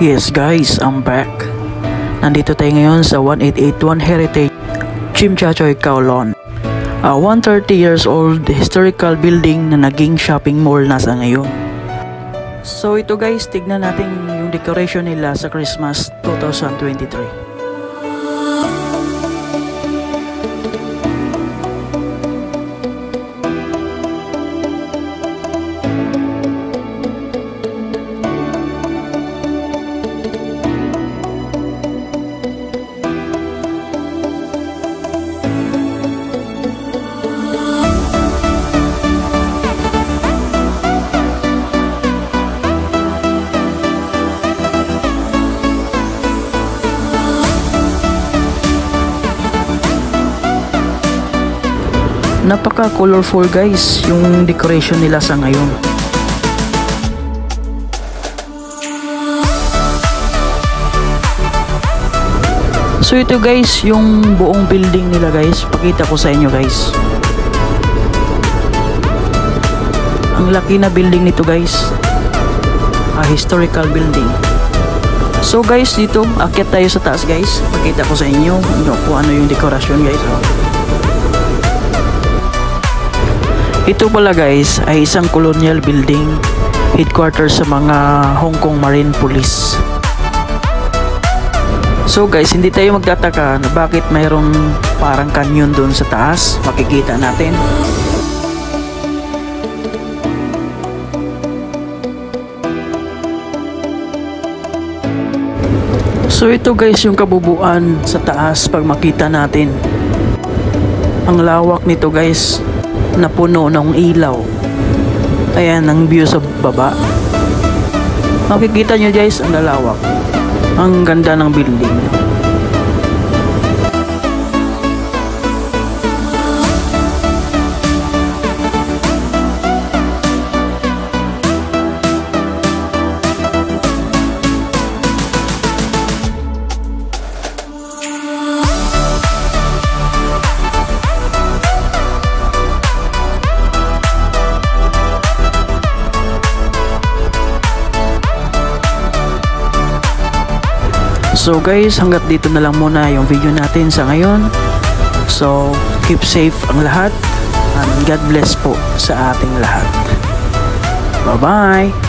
Yes guys, I'm back. Nandito tayo ngayon sa 1881 Heritage Chimchachoy, Kowloon. 130 years old historical building na naging shopping mall na sa ngayon. So ito guys, tignan natin yung decoration nila sa Christmas 2023. Napaka-colorful guys yung decoration nila sa ngayon. So ito guys yung buong building nila guys. Pakita ko sa inyo guys. Ang laki na building nito guys. Historical building. So guys, dito akyat tayo sa taas guys. Pakita ko sa inyo kung ano yung dekorasyon guys. Ito pala guys ay isang colonial building, headquarters sa mga Hong Kong Marine Police. So guys, hindi tayo magtataka na bakit mayroong parang canyon doon sa taas. Makikita natin. So ito guys yung kabubuan sa taas pag makita natin. Ang lawak nito guys, na puno ng ilaw. Ayan ang view sa baba. Makikita nyo guys ang lalawak. Ang ganda ng building. So guys, hanggat dito na lang muna yung video natin sa ngayon. So, keep safe ang lahat and God bless po sa ating lahat. Bye-bye!